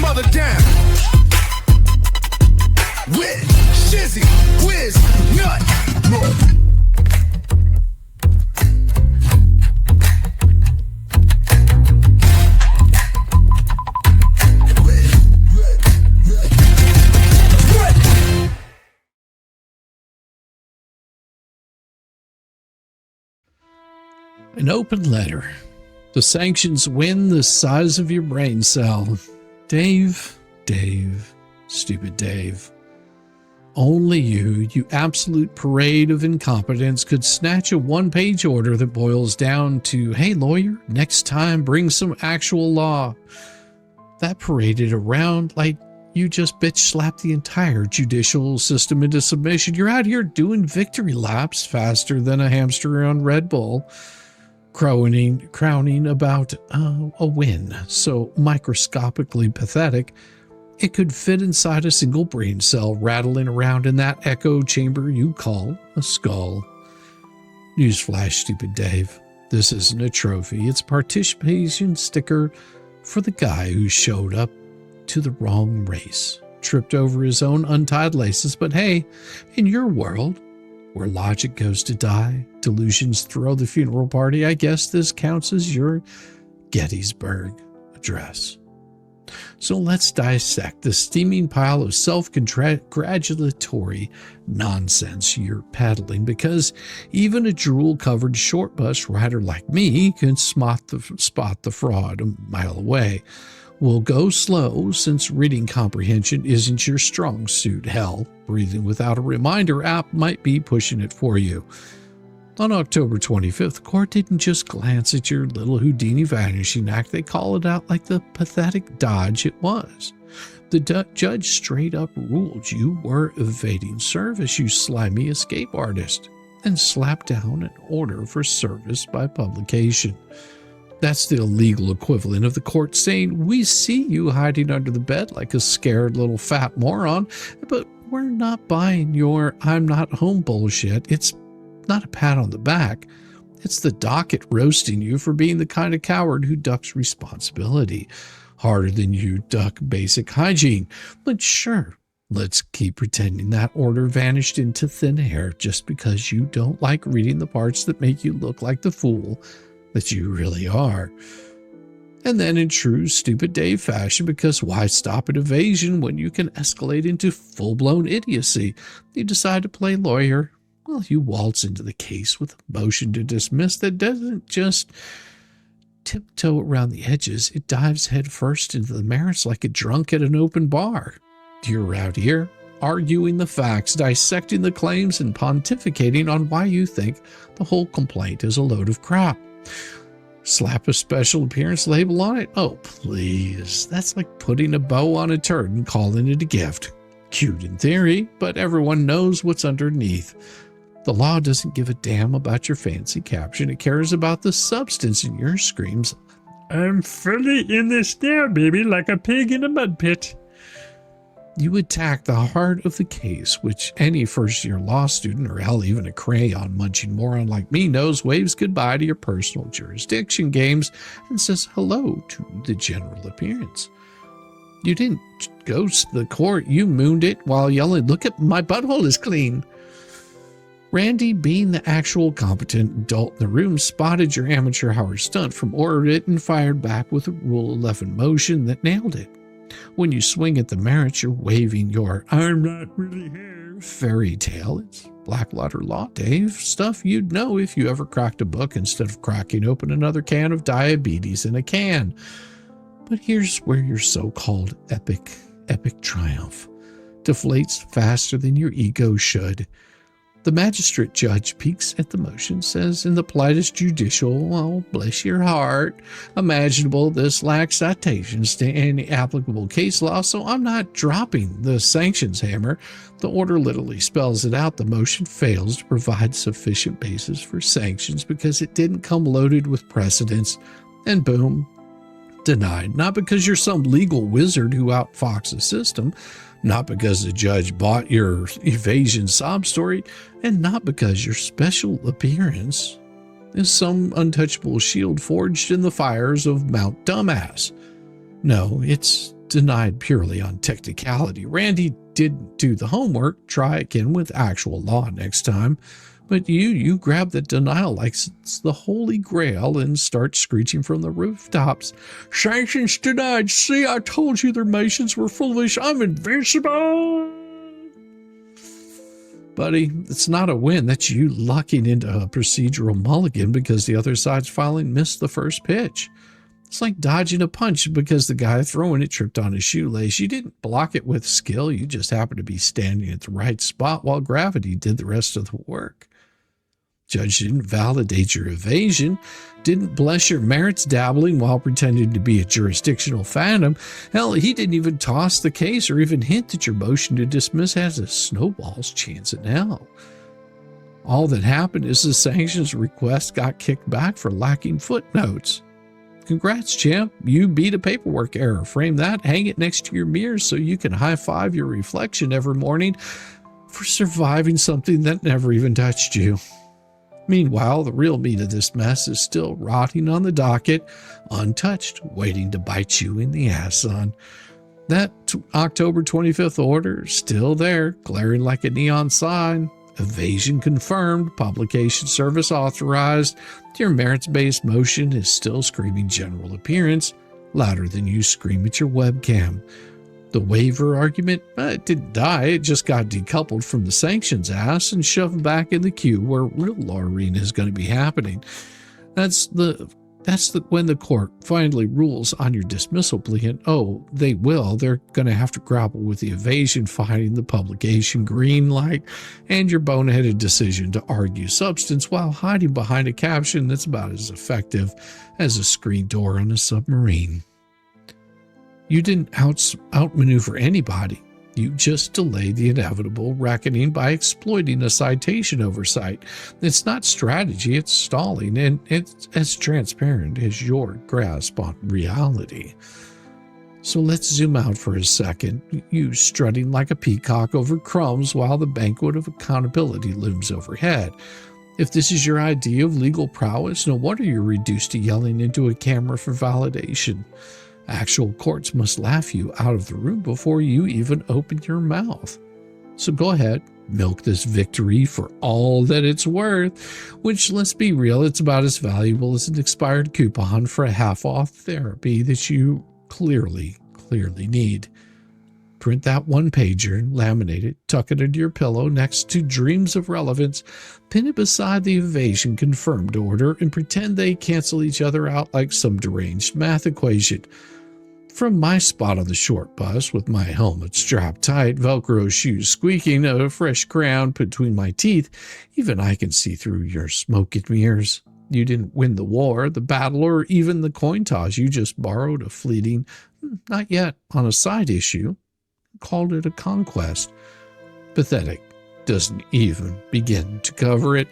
mother down with Shizzywhiznut. An open letter. The sanctions win the size of your brain cell. Dave, stupid Dave. Only you absolute parade of incompetence, could snatch a one-page order that boils down to, hey lawyer, next time bring some actual law. That paraded around like you just bitch slapped the entire judicial system into submission. You're out here doing victory laps faster than a hamster on Red Bull. Crowning about a win so microscopically pathetic it could fit inside a single brain cell rattling around in that echo chamber you call a skull. Newsflash, stupid Dave. This isn't a trophy. It's a participation sticker for the guy who showed up to the wrong race, tripped over his own untied laces. But hey, in your world, where logic goes to die, delusions throw the funeral party, I guess this counts as your Gettysburg Address. So let's dissect the steaming pile of self-congratulatory nonsense you're peddling, because even a drool-covered short bus rider like me can spot the fraud a mile away. We'll go slow since reading comprehension isn't your strong suit. Hell, breathing without a reminder app might be pushing it for you. On October 25th, the court didn't just glance at your little Houdini vanishing act. They called it out like the pathetic dodge it was. The judge straight up ruled you were evading service, you slimy escape artist, and slapped down an order for service by publication. That's the illegal equivalent of the court saying, we see you hiding under the bed like a scared little fat moron, but we're not buying your I'm not home bullshit. It's not a pat on the back. It's the docket roasting you for being the kind of coward who ducks responsibility. Harder than you duck basic hygiene. But sure, let's keep pretending that order vanished into thin air just because you don't like reading the parts that make you look like the fool that you really are. And then in true stupid Dave fashion, because why stop at evasion when you can escalate into full-blown idiocy? You decide to play lawyer. Well, you waltz into the case with a motion to dismiss that doesn't just tiptoe around the edges. It dives headfirst into the merits like a drunk at an open bar. You're out here arguing the facts, dissecting the claims, and pontificating on why you think the whole complaint is a load of crap. Slap a special appearance label on it? Oh, please. That's like putting a bow on a turd and calling it a gift. Cute in theory, but everyone knows what's underneath. The law doesn't give a damn about your fancy caption. It cares about the substance in your screams. I'm fully in this now, baby, like a pig in a mud pit. You attack the heart of the case, which any first-year law student, or hell, even a crayon-munching moron like me knows waves goodbye to your personal jurisdiction games and says hello to the general appearance. You didn't ghost the court. You mooned it while yelling, look at my butthole is clean. Randy, being the actual competent adult in the room, spotted your amateur hour stunt from orbit and fired back with a Rule 11 motion that nailed it. When you swing at the merits, you're waving your I'm not really here fairy tale. It's black letter law, Dave. Stuff you'd know if you ever cracked a book instead of cracking open another can of diabetes in a can. But here's where your so-called epic triumph deflates faster than your ego should. The magistrate judge peeks at the motion, says in the politest judicial, oh, bless your heart, imaginable, this lacks citations to any applicable case law, so I'm not dropping the sanctions hammer. The order literally spells it out. The motion fails to provide sufficient basis for sanctions because it didn't come loaded with precedents, and boom, denied. Not because you're some legal wizard who outfoxed the system, not because the judge bought your evasion sob story, and not because your special appearance is some untouchable shield forged in the fires of Mount Dumbass. No, it's denied purely on technicality. Randy didn't do the homework. Try again with actual law next time. But you grab the denial like it's the holy grail and start screeching from the rooftops. Sanctions denied. See, I told you their motions were foolish. I'm invincible. Buddy, it's not a win. That's you lucking into a procedural mulligan because the other side's filing missed the first pitch. It's like dodging a punch because the guy throwing it tripped on his shoelace. You didn't block it with skill. You just happened to be standing at the right spot while gravity did the rest of the work. Judge didn't validate your evasion, didn't bless your merits dabbling while pretending to be a jurisdictional phantom. Hell, he didn't even toss the case or even hint that your motion to dismiss has a snowball's chance in hell. All that happened is the sanctions request got kicked back for lacking footnotes. Congrats, champ. You beat a paperwork error. Frame that, hang it next to your mirror so you can high-five your reflection every morning for surviving something that never even touched you. Meanwhile, the real meat of this mess is still rotting on the docket, untouched, waiting to bite you in the ass on. That October 25th order is still there, glaring like a neon sign. Evasion confirmed, publication service authorized. Your merits-based motion is still screaming general appearance, louder than you scream at your webcam. The waiver argument, it didn't die, it just got decoupled from the sanctions ass and shoved back in the queue where real law arena is going to be happening. That's when the court finally rules on your dismissal plea, and they're going to have to grapple with the evasion finding the publication green light and your boneheaded decision to argue substance while hiding behind a caption that's about as effective as a screen door on a submarine. You didn't outmaneuver anybody. You just delayed the inevitable reckoning by exploiting a citation oversight. It's not strategy, it's stalling, and it's as transparent as your grasp on reality. So let's zoom out for a second, you strutting like a peacock over crumbs while the banquet of accountability looms overhead. If this is your idea of legal prowess, no wonder you're reduced to yelling into a camera for validation. Actual courts must laugh you out of the room before you even open your mouth. So go ahead, milk this victory for all that it's worth, which, let's be real, it's about as valuable as an expired coupon for a half-off therapy that you clearly need. Print that one-pager, laminate it, tuck it into your pillow next to Dreams of Relevance, pin it beside the evasion confirmed order, and pretend they cancel each other out like some deranged math equation. From my spot on the short bus with my helmet strapped tight, Velcro shoes squeaking, a fresh crown between my teeth, even I can see through your smoke and mirrors. You didn't win the war, the battle, or even the coin toss. You just borrowed a fleeting, not yet on a side issue, called it a conquest. Pathetic. Doesn't even begin to cover it.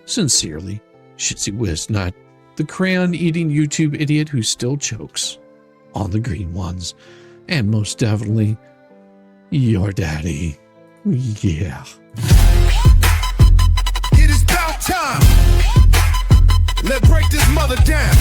Sincerely, Shizzywhiznut, the crayon-eating YouTube idiot who still chokes on the green ones. And most definitely, your daddy. Yeah. It is about time. Let's break this mother down.